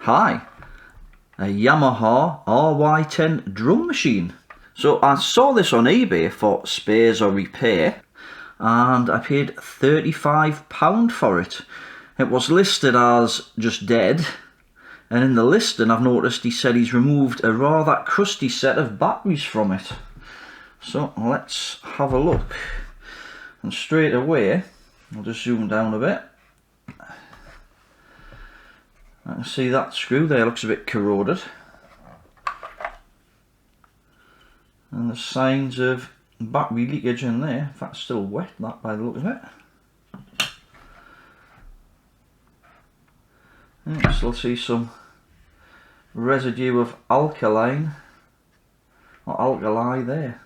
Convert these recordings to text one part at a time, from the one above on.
Hi, a Yamaha RY10 drum machine. So I saw this on eBay for spares or repair and I paid £35 for it. It was listed as just dead, and in the listing I've noticed he said he's removed a rather crusty set of batteries from it. So let's have a look, and straight away I'll just zoom down a bit. I can see that screw there looks a bit corroded, and there's signs of battery leakage in there. In fact, it's still wet, that, by the look of it. You can still see some residue of alkali there.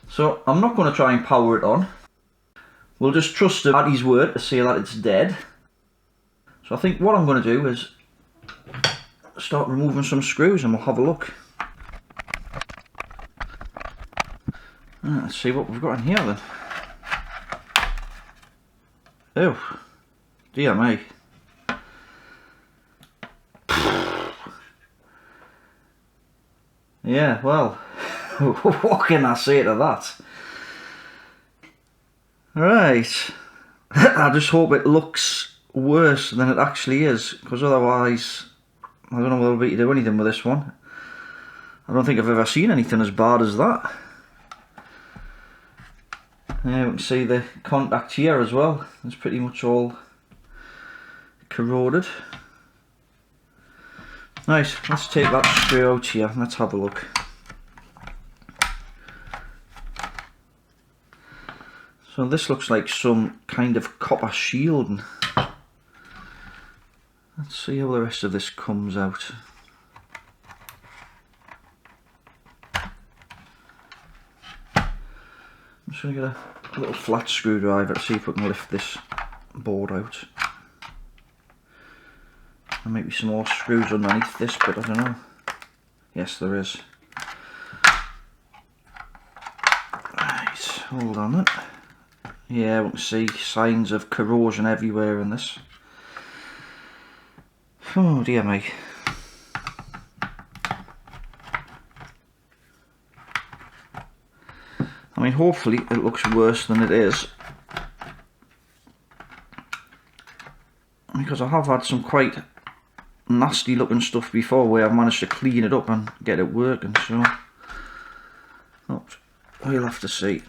So I'm not going to try and power it on. We'll just trust him at his word to say that it's dead. So I think what I'm going to do is start removing some screws and we'll have a look. Let's see what we've got in here then. Oh, dear me. Yeah, well, what can I say to that? Right, I just hope it looks worse than it actually is, because otherwise I don't know whether we can do anything with this one. I don't think I've ever seen anything as bad as that. Yeah, we can see the contact here as well. It's pretty much all corroded. Right, let's take that screw out here. Let's have a look. So this looks like some kind of copper shielding. Let's see how the rest of this comes out. I'm just going to get a little flat screwdriver to see if we can lift this board out. There might be some more screws underneath this, but I don't know. Yes, there is. Right, hold on it. Yeah, we can see signs of corrosion everywhere in this. Oh dear me. I mean, hopefully it looks worse than it is, because I have had some quite nasty looking stuff before where I've managed to clean it up and get it working, so we'll have to see.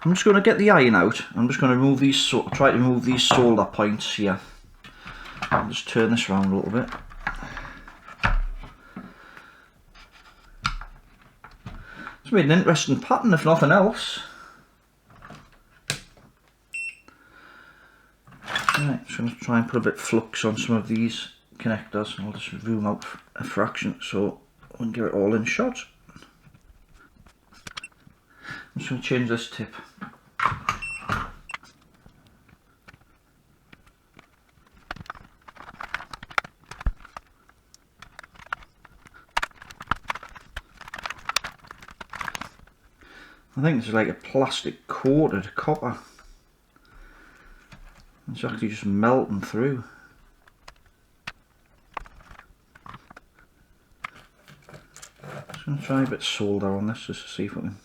I'm just going to get the iron out. I'm just going to remove these, try to remove these solder points here. I'll just turn this around a little bit. It's made an interesting pattern if nothing else. Right, just going to try and put a bit of flux on some of these connectors. I'll just zoom out a fraction so we can get it all in shot. I'm just going to change this tip. I think this is like a plastic coated copper. It's actually just melting through. Just going to try a bit of solder on this just to see if we can.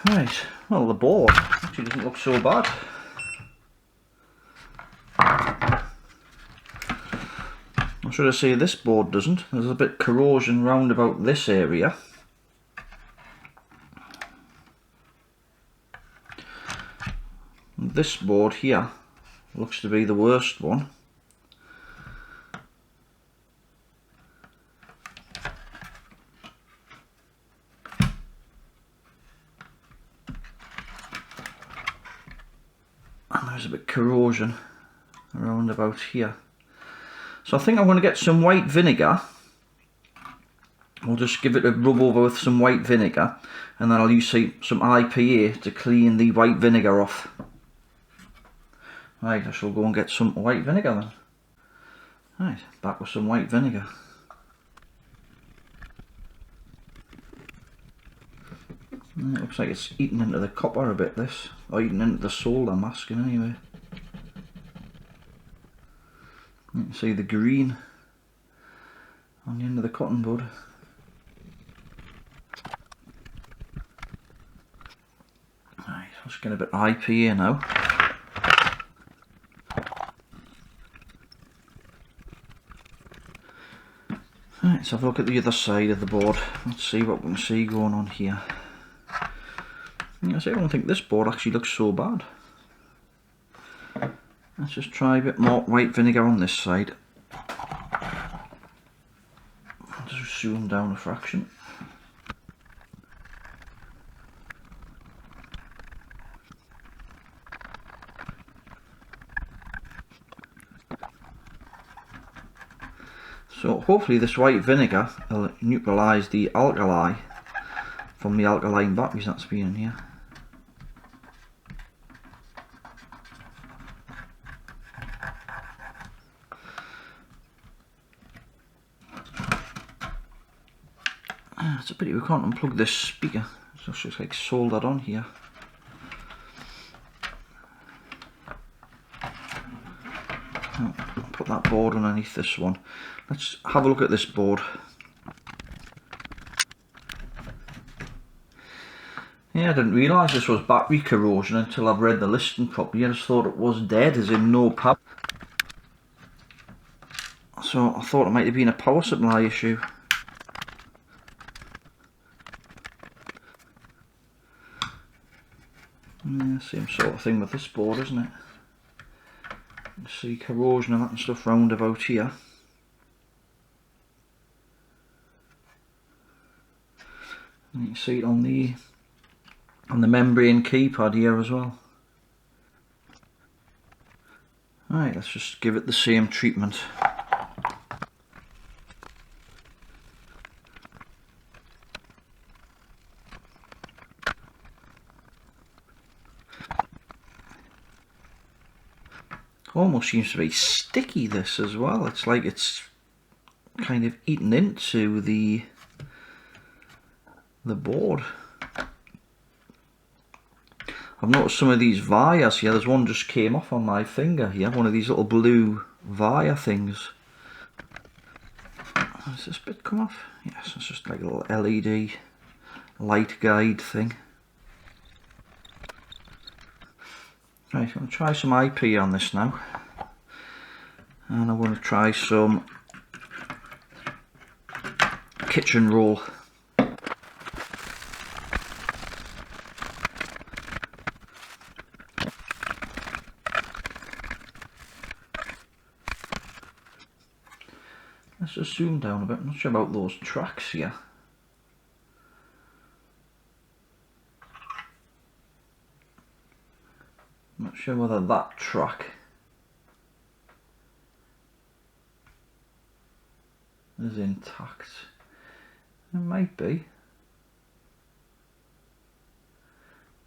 Right, well, the board actually doesn't look so bad. Should I say this board doesn't? There's a bit of corrosion round about this area. This board here looks to be the worst one. And there's a bit of corrosion around about here. So I think I'm going to get some white vinegar. We'll just give it a rub over with some white vinegar, and then I'll use some IPA to clean the white vinegar off. Right, I shall go and get some white vinegar then. Right, back with some white vinegar. And it looks like it's eating into the copper a bit, this, or eating into the solder masking anyway. You can see the green on the end of the cotton bud. Right, let's get a bit of IP here now. Right, let's have a look at the other side of the board. Let's see what we can see going on here. Yes, I don't think this board actually looks so bad. Let's just try a bit more white vinegar on this side. Just zoom down a fraction. So hopefully this white vinegar will neutralise the alkali from the alkaline batteries that's been in here. It's a pity we can't unplug this speaker, so it's just like soldered on here. I'll put that board underneath this one. Let's have a look at this board. Yeah, I didn't realise this was battery corrosion until I've read the listing properly. I just thought it was dead, as in no power. So I thought it might have been a power supply issue. Yeah, same sort of thing with this board, isn't it? You see corrosion and that and stuff round about here. And you can see it on the membrane keypad here as well. Right, let's just give it the same treatment. Almost seems to be sticky, this as well. It's like it's kind of eaten into the board. I've noticed some of these vias here. There's one just came off on my finger here. One of these little blue via things. Has this bit come off? Yes, it's just like a little LED light guide thing. Right, I'm going to try some IP on this now, and I'm going to try some kitchen roll. Let's just zoom down a bit. I'm not sure about those tracks here. I'm not sure whether that track is intact. It might be.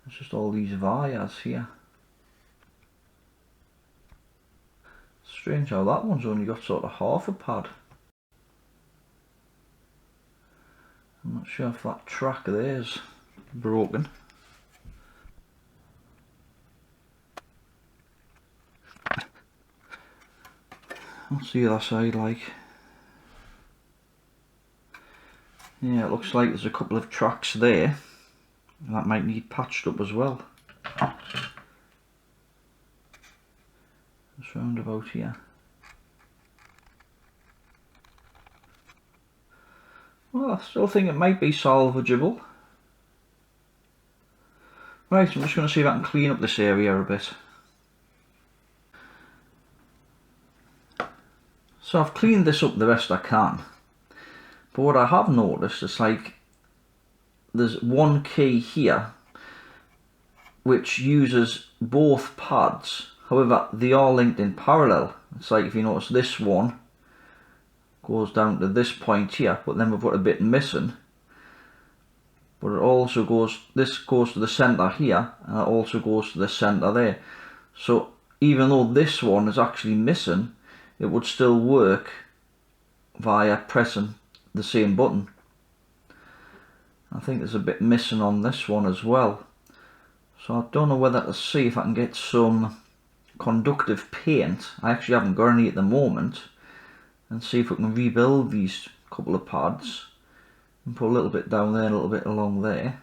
It's just all these vias here. Strange how that one's only got sort of half a pad. I'm not sure if that track there is broken. What's the other side like? Yeah, it looks like there's a couple of tracks there that might need patched up as well. Just round about here. Well, I still think it might be salvageable. Right, I'm just going to see if I can clean up this area a bit. So I've cleaned this up the best I can, but what I have noticed is like there's one key here which uses both pads, however they are linked in parallel. It's like if you notice this one goes down to this point here, but then we've got a bit missing, but it also goes, this goes to the centre here and it also goes to the centre there. So even though this one is actually missing, it would still work via pressing the same button. I think there's a bit missing on this one as well. So I don't know whether to see if I can get some conductive paint. I actually haven't got any at the moment. And see if we can rebuild these couple of pads. And put a little bit down there and a little bit along there.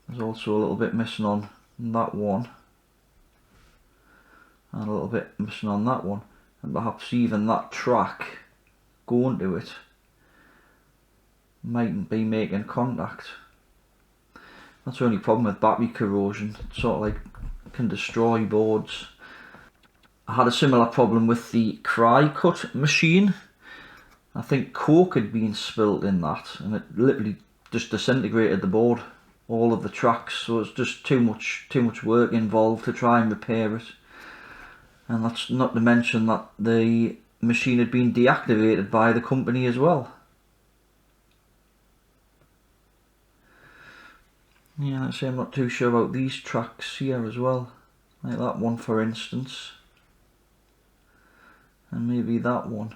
There's also a little bit missing on that one. And a little bit missing on that one. And perhaps even that track going to it mightn't be making contact. That's the only problem with battery corrosion. It sort of like can destroy boards. I had a similar problem with the cry cut machine. I think coke had been spilt in that and it literally just disintegrated the board, all of the tracks, so it's just too much work involved to try and repair it. And that's not to mention that the machine had been deactivated by the company as well. Yeah, let's say I'm not too sure about these tracks here as well. Like that one for instance. And maybe that one.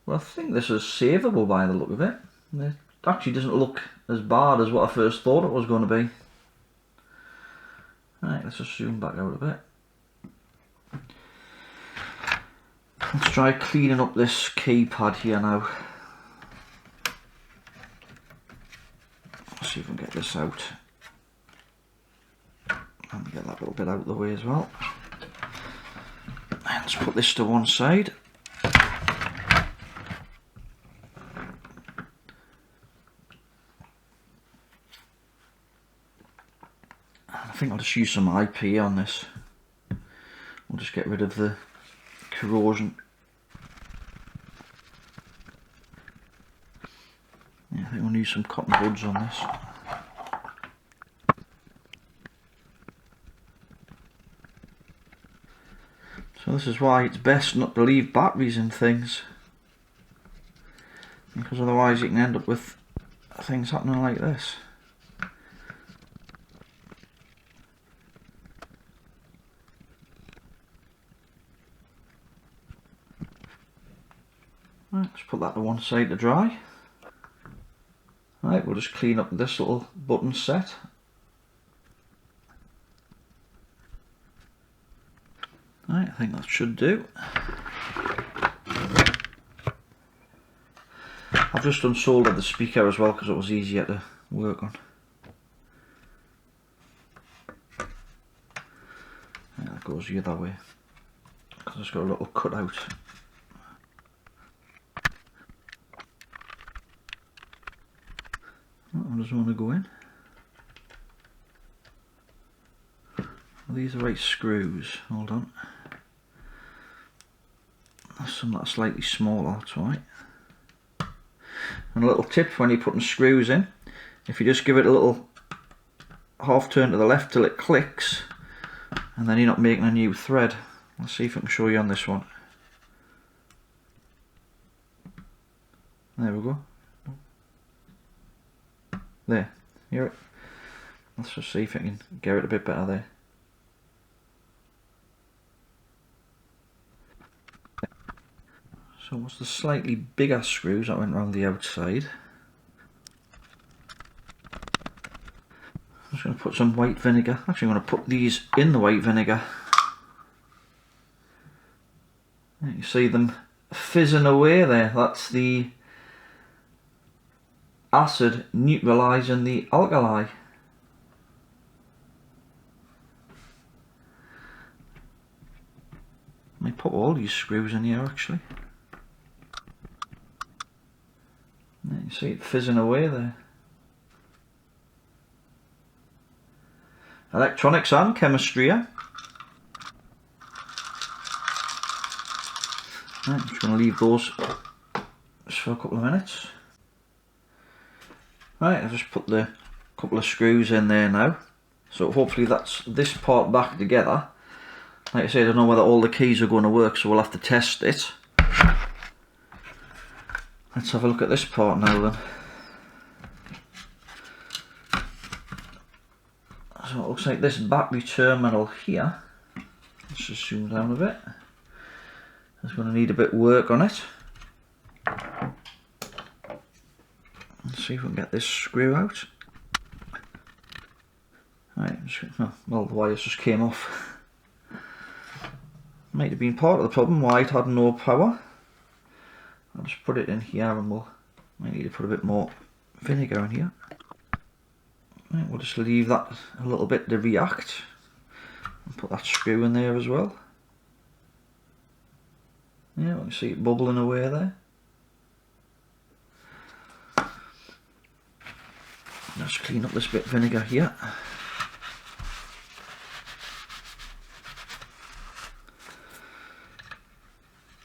Well, I think this is savable by the look of it. It actually doesn't look as bad as what I first thought it was going to be. Right, let's just zoom back out a bit. Let's try cleaning up this keypad here now. Let's see if we can get this out. And get that little bit out of the way as well. And let's put this to one side. I think I'll just use some IP on this. We'll just get rid of the corrosion. Yeah, I think we'll need some cotton buds on this. So this is why it's best not to leave batteries in things, because otherwise you can end up with things happening like this. Right, let's put that to one side to dry. Right, we'll just clean up this little button set. Right, I think that should do. I've just unsoldered the speaker as well because it was easier to work on. Yeah, that goes the other way because it's got a little cutout. I just want to go in. These are right screws. Hold on. There's some that are slightly smaller, that's right. And a little tip when you're putting screws in, if you just give it a little half turn to the left till it clicks, and then you're not making a new thread. Let's see if I can show you on this one. There we go. There, hear it? Let's just see if I can get it a bit better there. So what's the slightly bigger screws that went around the outside? I'm just going to put some white vinegar. Actually, I'm going to put these in the white vinegar. You see them fizzing away there. That's the acid neutralising the alkali. I might put all these screws in here actually. You see it fizzing away there. Electronics and chemistry, yeah? Right, I'm just going to leave those just for a couple of minutes. Right, I've just put the couple of screws in there now. So hopefully that's this part back together. Like I said, I don't know whether all the keys are going to work, so we'll have to test it. Let's have a look at this part now then. So it looks like this battery terminal here, let's just zoom down a bit, is going to need a bit of work on it. Let's see if we can get this screw out. Right, well, the wires just came off. Might have been part of the problem why it had no power. I'll just put it in here and might need to put a bit more vinegar in here. Right, we'll just leave that a little bit to react. And put that screw in there as well. Yeah, we can see it bubbling away there. Let's clean up this bit of vinegar here.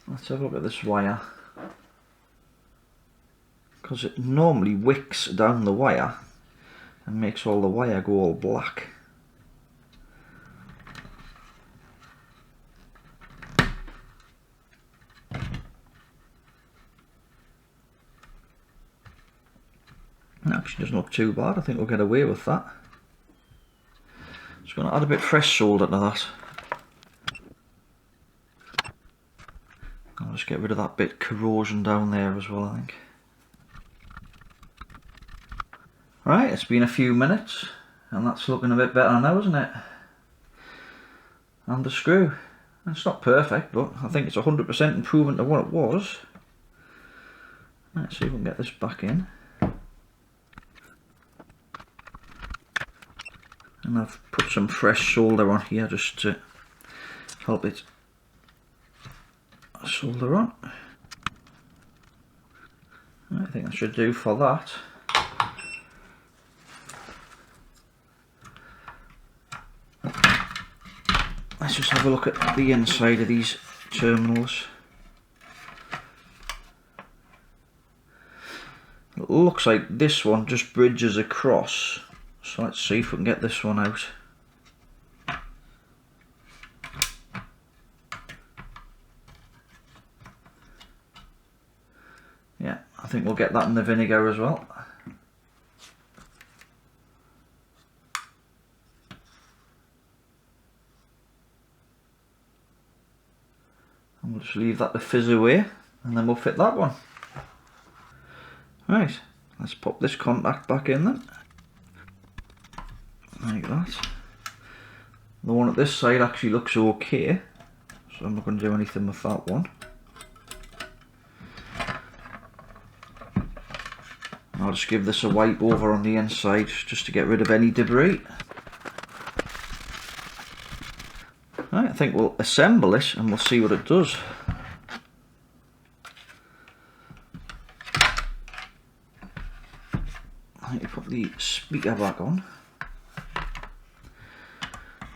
Let's have a look at this wire. Because it normally wicks down the wire and makes all the wire go all black. It actually doesn't look too bad. I think we'll get away with that. Just going to add a bit fresh solder to that. I'll just get rid of that bit corrosion down there as well, I think. Right, it's been a few minutes and that's looking a bit better now, isn't it? And the screw. It's not perfect, but I think it's 100% improvement to what it was. Let's see if we can get this back in. And I've put some fresh solder on here just to help it solder on. I think that should do for that. Let's just have a look at the inside of these terminals. It looks like this one just bridges across. So let's see if we can get this one out. Yeah, I think we'll get that in the vinegar as well. And we'll just leave that to fizz away and then we'll fit that one. Right, let's pop this contact back in then. Like that. The one at this side actually looks okay, so I'm not going to do anything with that one. I'll just give this a wipe over on the inside just to get rid of any debris. Right, I think we'll assemble it and we'll see what it does. I need to put the speaker back on.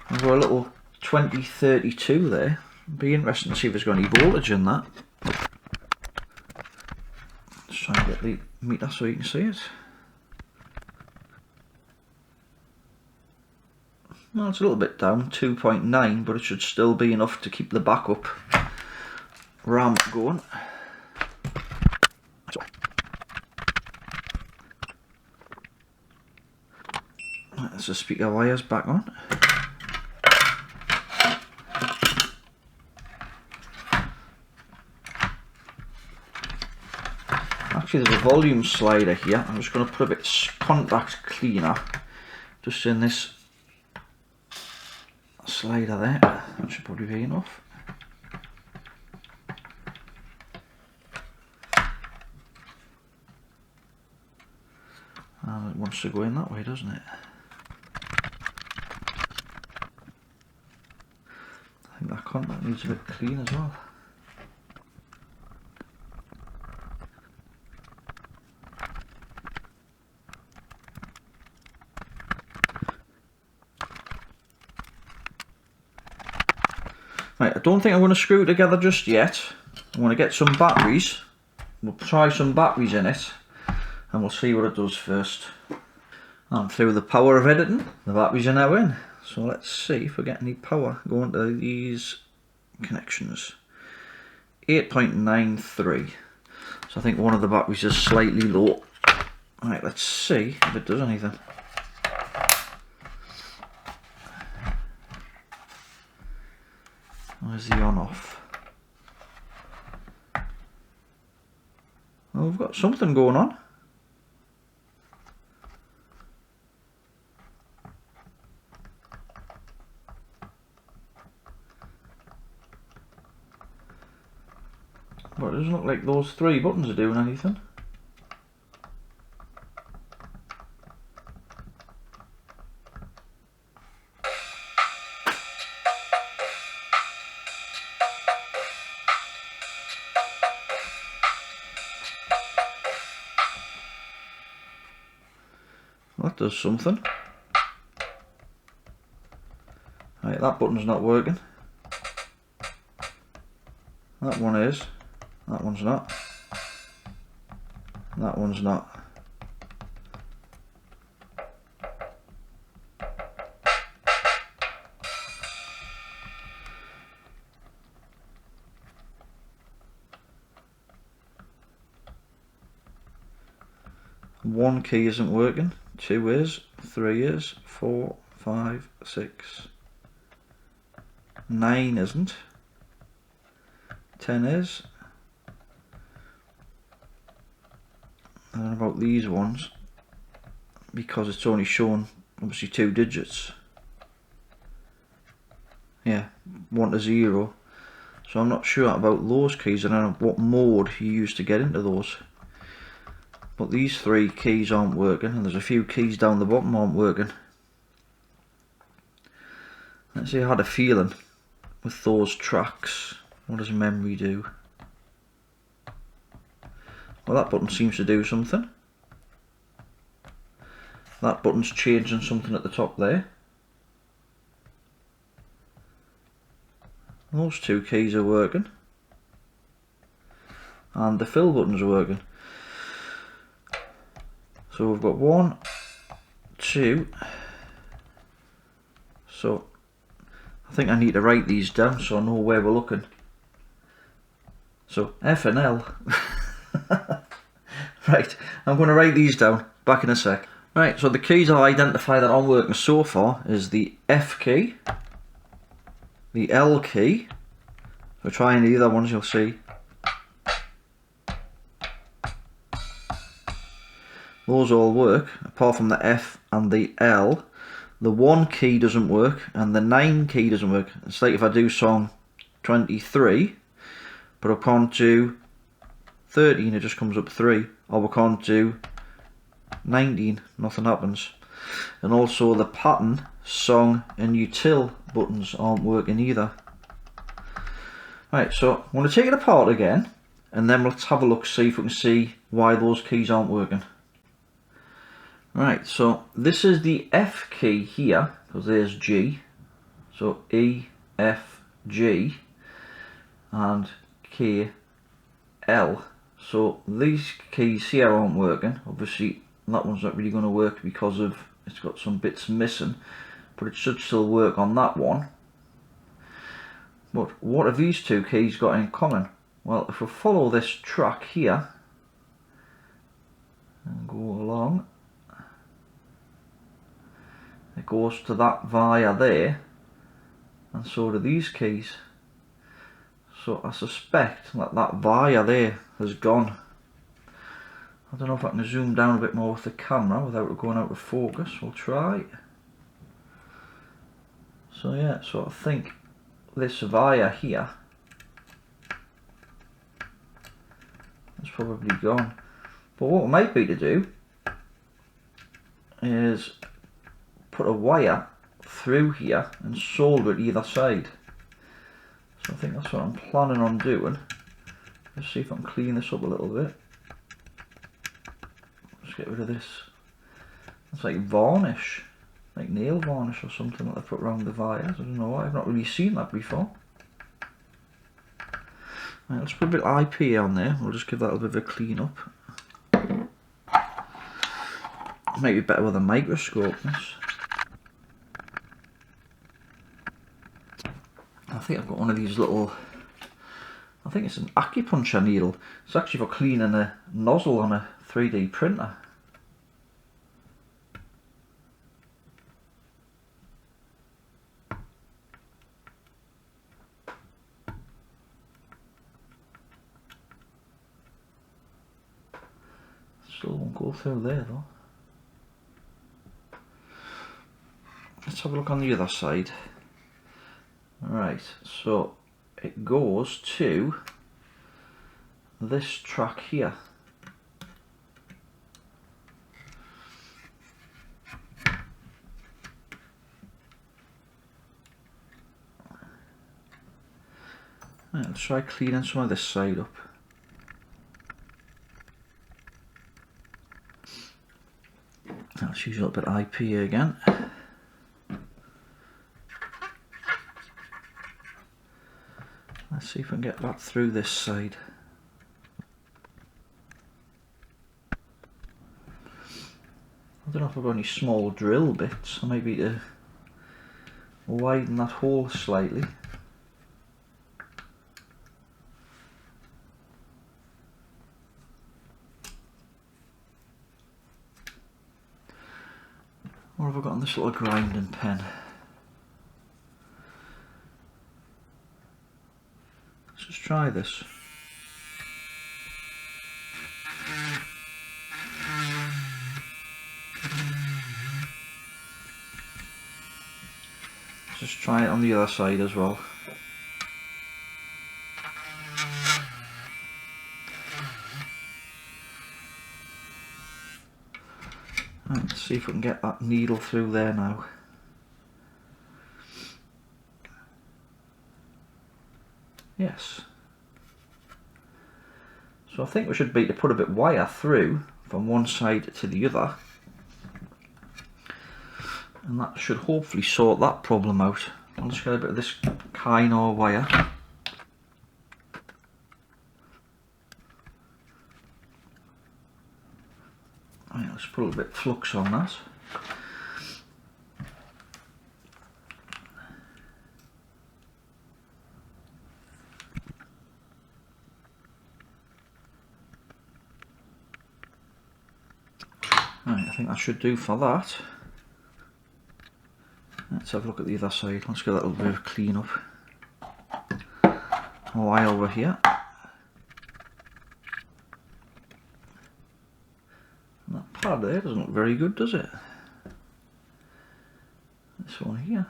I've got a little 2032 there. It'd be interesting to see if there's got any voltage in that. Let's try and get the meter so you can see it. Well, it's a little bit down, 2.9, but it should still be enough to keep the backup RAM going. There's the speaker wires back on. Actually, there's a volume slider here. I'm just going to put a bit of contact cleaner just in this slider there. That should probably be enough. And it wants to go in that way, doesn't it? I think that contact needs a bit clean as well. Right, I don't think I'm going to screw it together just yet. I want to get some batteries. We'll try some batteries in it and we'll see what it does first. And through the power of editing, the batteries are now in. So let's see if we get any power going to these connections. 8.93. So I think one of the batteries is slightly low. Right, let's see if it does anything. Where's the on off? Well, we've got something going on. But it doesn't look like those 3 buttons are doing anything. Well, that does something. Right, that button's not working. That one is. That one's not. That one's not. One key isn't working. 2 is. 3 is. 4, 5, 6. 9 isn't. 10 is. I don't know about these ones, because it's only shown obviously 2 digits. Yeah, 1 to 0. So I'm not sure about those keys. I don't know what mode you use to get into those. But these 3 keys aren't working, and there's a few keys down the bottom aren't working. Let's see, I had a feeling with those tracks. What does memory do? Well, that button seems to do something. That button's changing something at the top there. Those 2 keys are working. And the fill buttons are working. So we've got 1, 2. So I think I need to write these down so I know where we're looking. So F and L. Right, I'm going to write these down. Back in a sec. Right, so the keys I'll identify that aren't working so far is the F key, the L key. So try any of the other ones, you'll see. Those all work, apart from the F and the L. The 1 key doesn't work, and the 9 key doesn't work. It's like if I do song 23, but I can't do 13, it just comes up 3. Or we can't do 19, nothing happens. And also the pattern, song and util buttons aren't working either. Right, so I'm going to take it apart again, and then let's have a look, see if we can see why those keys aren't working. Right, so this is the F key here, because there's G. So E, F, G, and K, L. So these keys here aren't working. Obviously that one's not really going to work because of it's got some bits missing, but it should still work on that one. But what have these 2 keys got in common? Well, if we follow this track here and go along, it goes to that via there, and so do these keys. So I suspect that that via there has gone. I don't know if I can zoom down a bit more with the camera without it going out of focus. We'll try. So yeah, so I think this via here has probably gone. But what it might be to do is put a wire through here and solder it either side. So I think that's what I'm planning on doing. Let's see if I can clean this up a little bit. Just get rid of this. It's like varnish, like nail varnish or something that they put around the wires. I don't know why, I've not really seen that before. Right, let's put a bit of IP on there. We'll just give that a bit of a clean up. Might be better with a microscope. This. I think I've got one of these little, I think it's an acupuncture needle. It's actually for cleaning a nozzle on a 3D printer. Still won't go through there though. Let's have a look on the other side. Right, so it goes to this track here. Right, let's try cleaning some of this side up. Let's use a little bit of IPA again. Let's see if we can get that through this side. I don't know if I've got any small drill bits, or maybe to widen that hole slightly. What have I got on this little grinding pen? Let's just try this. Let's just try it on the other side as well. Right, let's see if we can get that needle through there now. Yes. So I think we should be to put a bit of wire through from one side to the other, and that should hopefully sort that problem out. I'll just get a bit of this Canon wire. Right, let's put a little bit of flux on that. Right, I think that should do for that. Let's have a look at the other side. Let's get that little bit of clean up. Wire over here. And that pad there doesn't look very good, does it? This one here.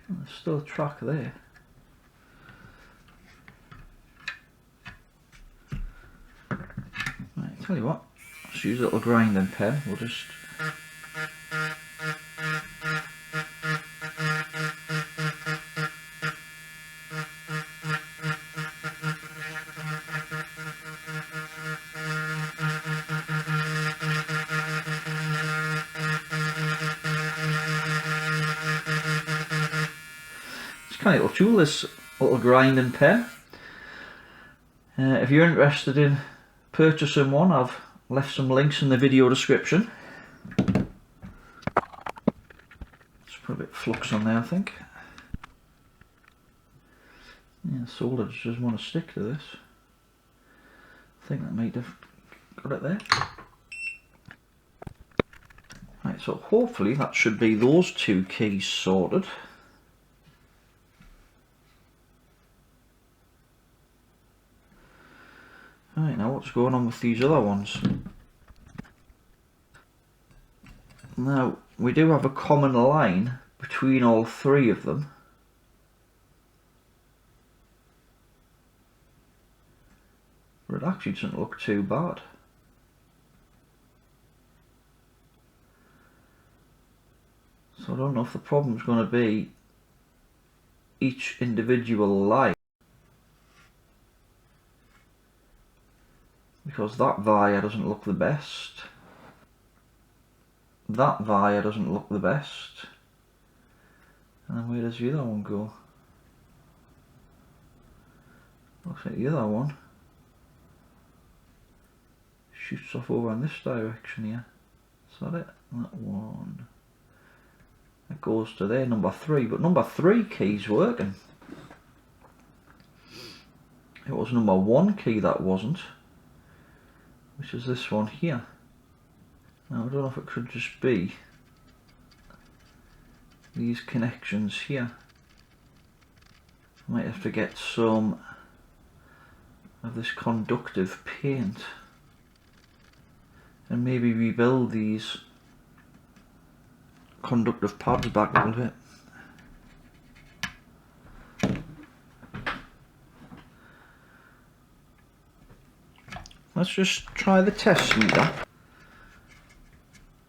And there's still a track there. Tell you what, let's use a little grinding pen. We'll just it's kind of little tool, this little grinding pen. If you're interested in purchasing one, I've left some links in the video description. Let's put a bit of flux on there, I think. Yeah, solder just want to stick to this. I think that might have got it there. Right, so hopefully that should be those two keys sorted. Right, now what's going on with these other ones? Now, we do have a common line between all three of them. But it actually doesn't look too bad. So I don't know if the problem's going to be each individual line. Because that wire doesn't look the best. That wire doesn't look the best. And then where does the other one go? Looks like the other one shoots off over in this direction here. Is that it? That one. It goes to there, number 3. But number 3 key's working. It was number 1 key that wasn't, which is this one here. Now I don't know if it could just be these connections here. I might have to get some of this conductive paint and maybe rebuild these conductive pads back a little bit. Let's just try the test meter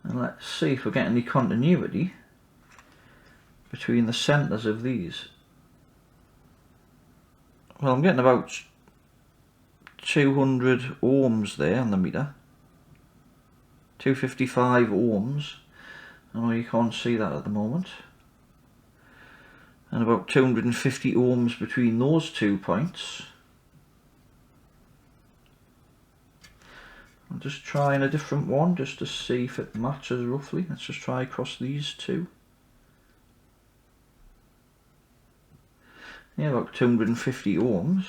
and let's see if we're getting any continuity between the centres of these. Well, I'm getting about 200 ohms there on the meter. 255 ohms. I know you can't see that at the moment. And about 250 ohms between those 2 points. I'm just trying a different one just to see if it matches roughly. Let's just try across these two. Yeah, about 250 ohms.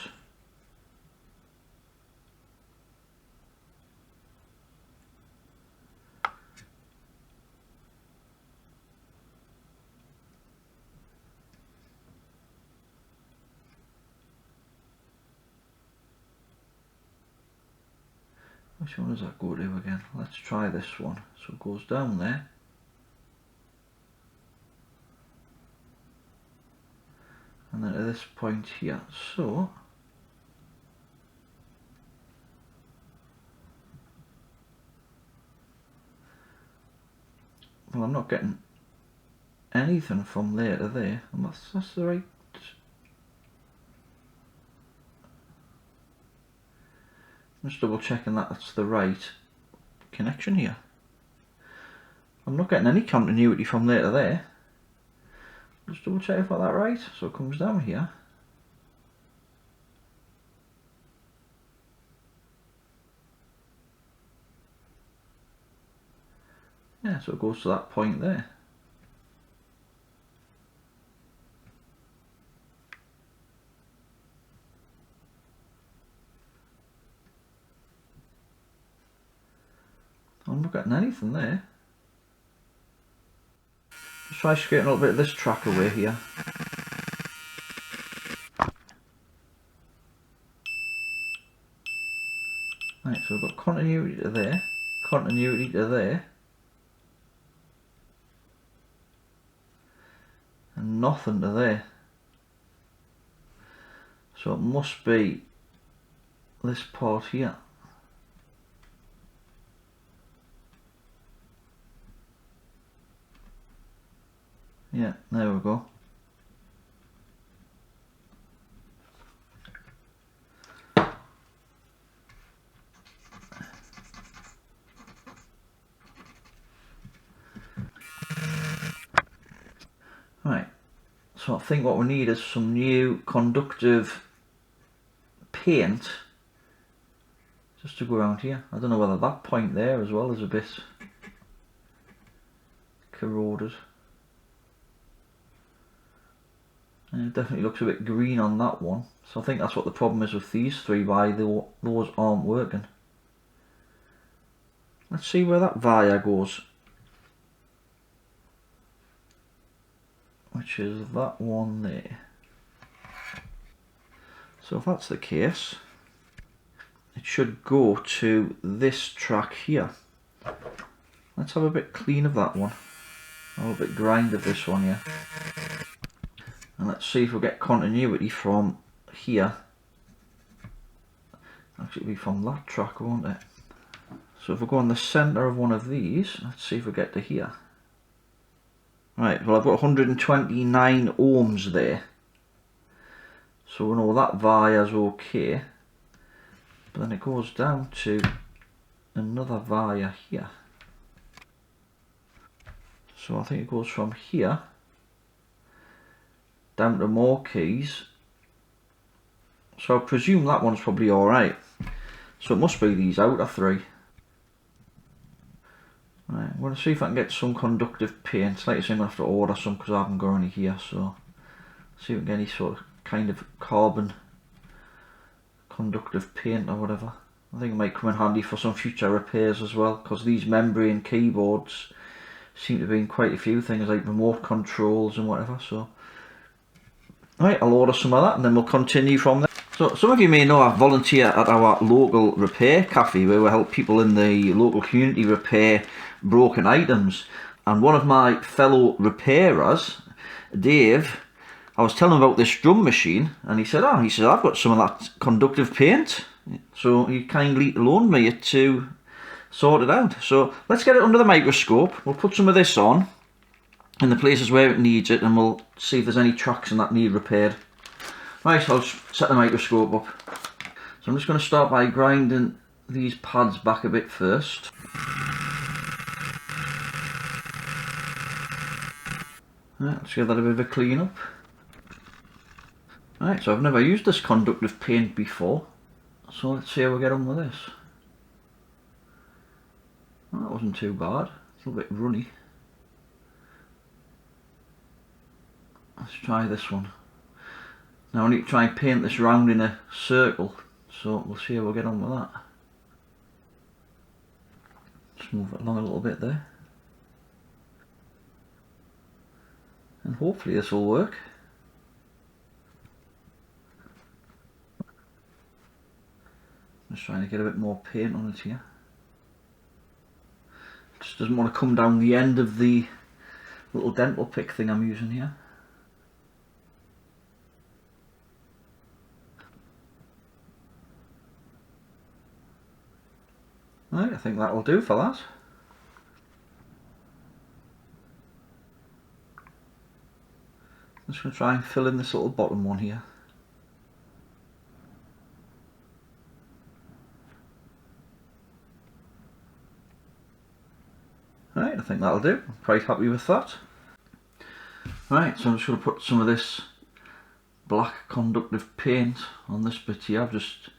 Which one does that go to again? Let's try this one. So it goes down there. And then to this point here. So well, I'm not getting anything from there to there. And that's the right. Just double checking that that's the right connection here. I'm not getting any continuity from there to there. Just double check if I got that right. So it comes down here. Yeah, so it goes to that point there. I'm not getting anything there. Let's try scraping a little bit of this track away here. Right, so we've got continuity to there, continuity to there, and nothing to there. So it must be this part here. Yeah, there we go. Right, so I think what we need is some new conductive paint just to go around here. I don't know whether that point there as well is a bit corroded. And it definitely looks a bit green on that one. So I think that's what the problem is with these three, why those aren't working. Let's see where that via goes. Which is that one there. So if that's the case, it should go to this track here. Let's have a bit clean of that one. A little bit grind of this one, yeah. And let's see if we get continuity from here. Actually, it'll be from that track, won't it? So if we go in the centre of one of these, let's see if we get to here. Right, well I've got 129 ohms there. So we know that via's okay. But then it goes down to another via here. So I think it goes from here down to more keys. So I presume that one's probably alright. So it must be these outer three. Right, I'm going to see if I can get some conductive paint. Like I say, I'm going to have to order some because I haven't got any here. So see if we can get any sort of kind of carbon conductive paint or whatever. I think it might come in handy for some future repairs as well, because these membrane keyboards seem to be in quite a few things like remote controls and whatever. So right, I'll order some of that and then we'll continue from there. So some of you may know I volunteer at our local repair cafe where we help people in the local community repair broken items. And one of my fellow repairers, Dave, I was telling him about this drum machine, and he said, I've got some of that conductive paint. So he kindly loaned me it to sort it out. So let's get it under the microscope. We'll put some of this on in the places where it needs it, and we'll see if there's any traction that need repaired. Right, I'll just set the microscope up. So I'm just going to start by grinding these pads back a bit first. Right, let's give that a bit of a clean up. Right, so I've never used this conductive paint before, so let's see how we get on with this. Well, that wasn't too bad, it's a little bit runny. Let's try this one. Now I need to try and paint this round in a circle, so we'll see how we get on with that. Just move it along a little bit there. And hopefully this will work. Just trying to get a bit more paint on it here. It just doesn't want to come down the end of the little dental pick thing I'm using here. Right, I think that will do for that. I'm just going to try and fill in this little bottom one here. Right, I think that'll do. I'm quite happy with that. Right, so I'm just going to put some of this black conductive paint on this bit here. I've just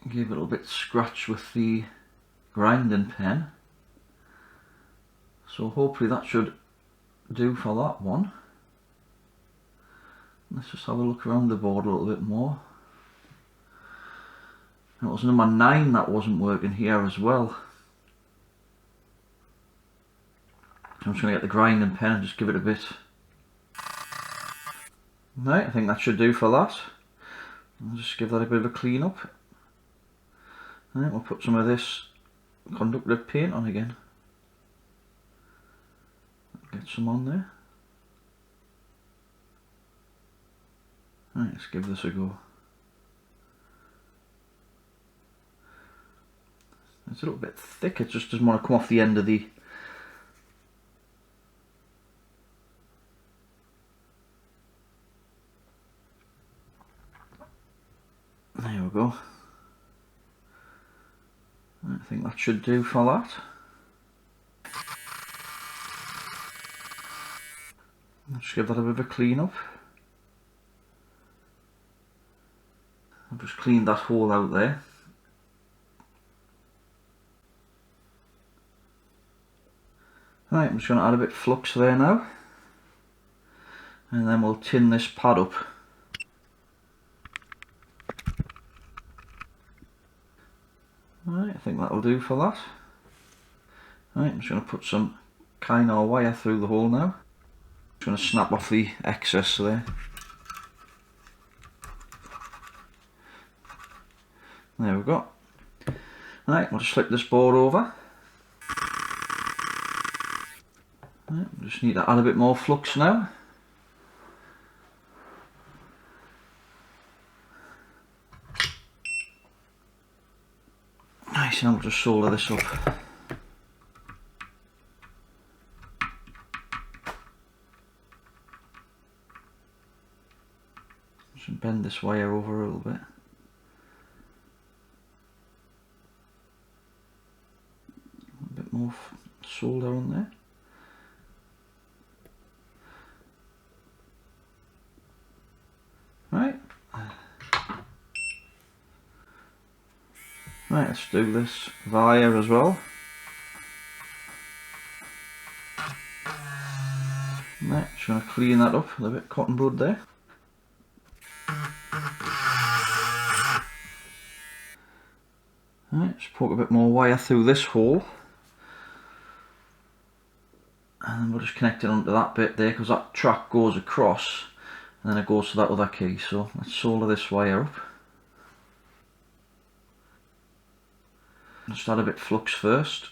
gave it a little bit scratch with the grinding pen. So hopefully that should do for that one. Let's just have a look around the board a little bit more. It was number 9 that wasn't working here as well. So I'm just going to get the grinding pen and just give it a bit. Right, I think that should do for that. I'll just give that a bit of a clean up. Right, we'll put some of this conductive paint on again. Get some on there. Right, let's give this a go. It's a little bit thick, it just doesn't want to come off the end of the... There we go. I think that should do for that. I'll just give that a bit of a clean up. I've just cleaned that hole out there. Right, I'm just going to add a bit of flux there now. And then we'll tin this pad up. Right, I think that'll do for that. Right, I'm just going to put some Canon wire through the hole now. Just going to snap off the excess there. There we go. Right, we'll just flip this board over. Right, we just need to add a bit more flux now. Nice, and I'll just solder this up. Just bend this wire over a little bit. A bit more solder on there. Right. Right, let's do this wire as well. Right, just going to clean that up with a bit of cotton bud there. Right, just poke a bit more wire through this hole. And then we'll just connect it onto that bit there, because that track goes across and then it goes to that other key. So let's solder this wire up. Just add a bit of flux first.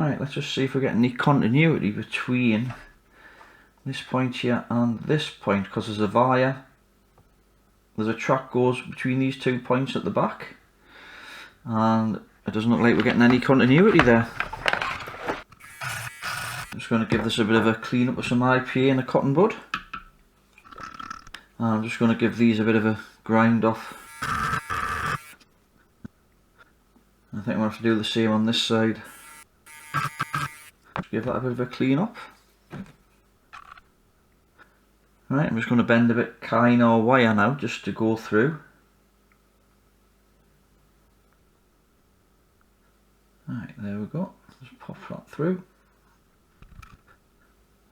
Right, let's just see if we get any continuity between this point here and this point, because there's a via, there's a track goes between these 2 points at the back, and it doesn't look like we're getting any continuity there. I'm just going to give this a bit of a clean up with some IPA and a cotton bud. And I'm just going to give these a bit of a grind off. I think we'll have to do the same on this side. Just give that a bit of a clean up. Right, I'm just going to bend a bit kind or wire now just to go through. Right, there we go. Just pop that through.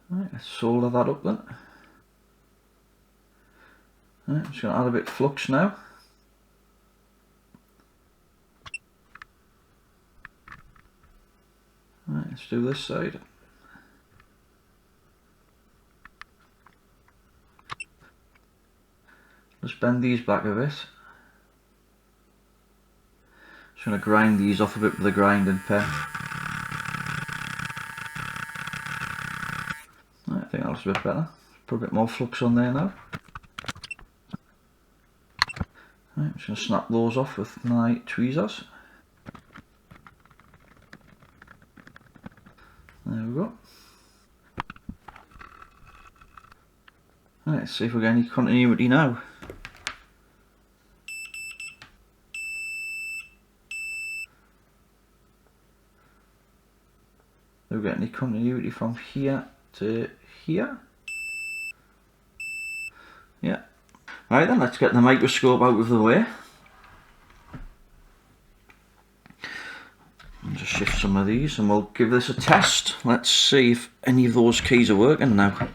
Right, let's solder that up then. Right, I'm just going to add a bit of flux now. Right, let's do this side. Just bend these back a bit. Just going to grind these off a bit with a grinding pen. Right, I think that looks a bit better. Put a bit more flux on there now. Right, I'm just going to snap those off with my tweezers. There we go. Right, let's see if we get any continuity now. Do we get any continuity from here to here? Yeah. Right then, let's get the microscope out of the way. And just shift some of these and we'll give this a test. Let's see if any of those keys are working now.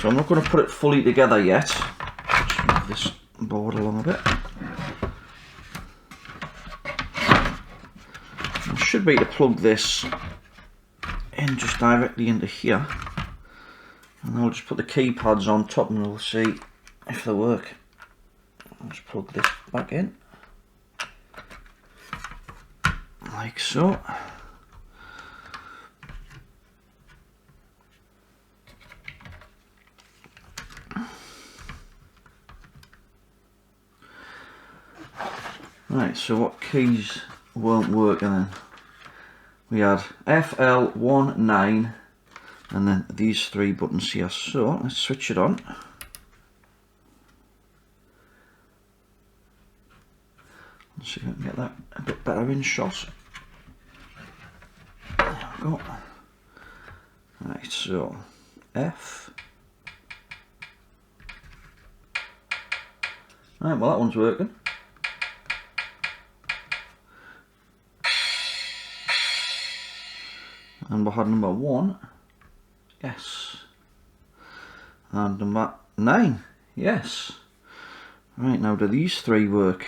So I'm not going to put it fully together yet. Just move this board along a bit. I should be able to plug this in just directly into here. And I'll just put the keypads on top and we'll see if they work. I'll just plug this back in. Like so. Right, so what keys won't work then? We had FL19 and then these 3 buttons here. So let's switch it on. Let's see if I can get that a bit better in shot. There we go. Right, so F. Right, well that one's working. And we had number 1, yes. And number 9, yes. Right, now do these 3 work?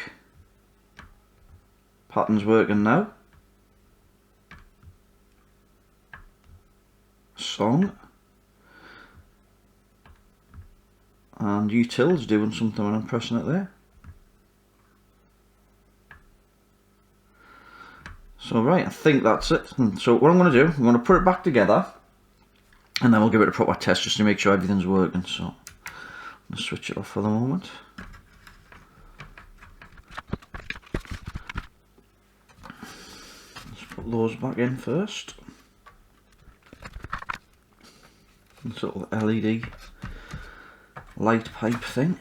Pattern's working now. Song. And util's doing something when I'm pressing it there. So right, I think that's it. So what I'm going to do, I'm going to put it back together and then we'll give it a proper test just to make sure everything's working. So I'm going to switch it off for the moment. Let's put those back in first. This little LED light pipe thing.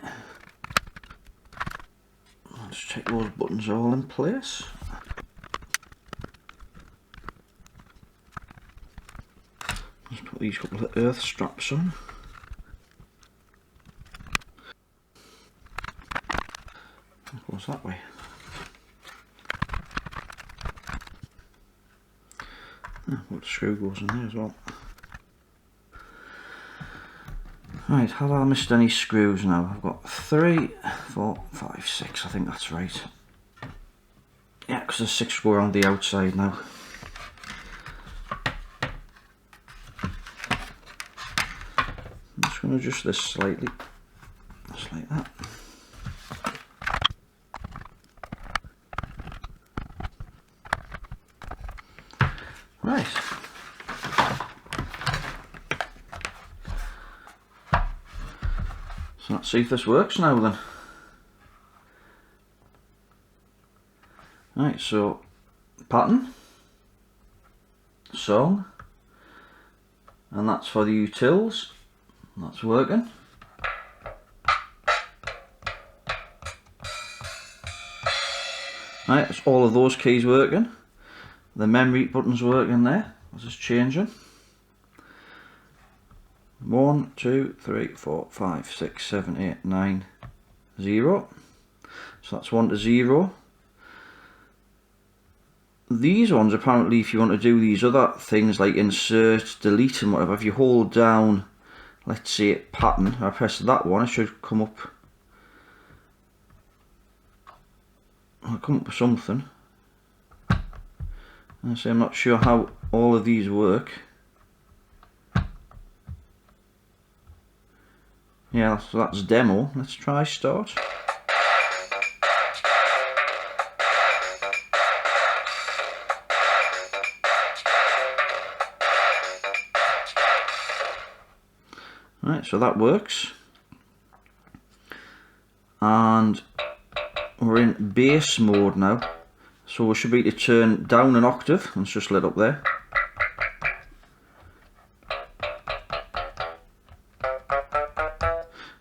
Let's check those buttons are all in place. Let's put these couple of earth straps on. It goes that way. What the screw goes in there as well. Right, have I missed any screws now? I've got 3, 4, 5, 6, I think that's right. Yeah, because there's 6 go around the outside now. I'm just going to adjust this slightly, just like that. Right. So let's see if this works now then. Right, so pattern, song, and that's for the utils. That's working. Right, it's all of those keys working. The memory button's working there. This is changing. 1, 2, 3, 4, 5, 6, 7, 8, 9, 0. So that's 1 to 0. These ones, apparently, if you want to do these other things like insert, delete and whatever, if you hold down, let's say pattern, I press that one, it should come up. I'll come up with something. I say I'm not sure how all of these work. Yeah, so that's demo. Let's try start. Right, so that works. And we're in bass mode now. So we should be able to turn down an octave, and it's just lit up there.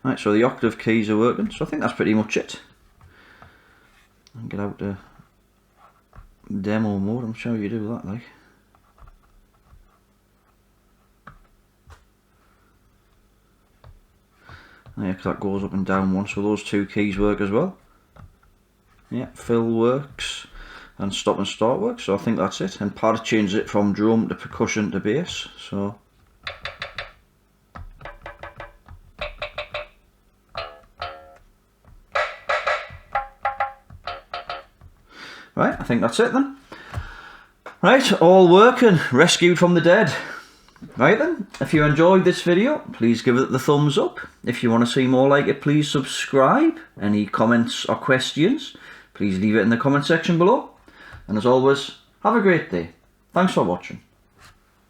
Right, so the octave keys are working, so I think that's pretty much it. I'll get out to demo mode, I'm sure you do that like. Yeah, because that goes up and down one, so those two keys work as well. Yeah, fill works. And stop and start works, so I think that's it. And pad changes it from drum to percussion to bass. So right, I think that's it then. Right, all working, rescued from the dead. Right then, if you enjoyed this video, please give it the thumbs up. If you want to see more like it, please subscribe. Any comments or questions, please leave it in the comment section below. And as always, have a great day. Thanks for watching.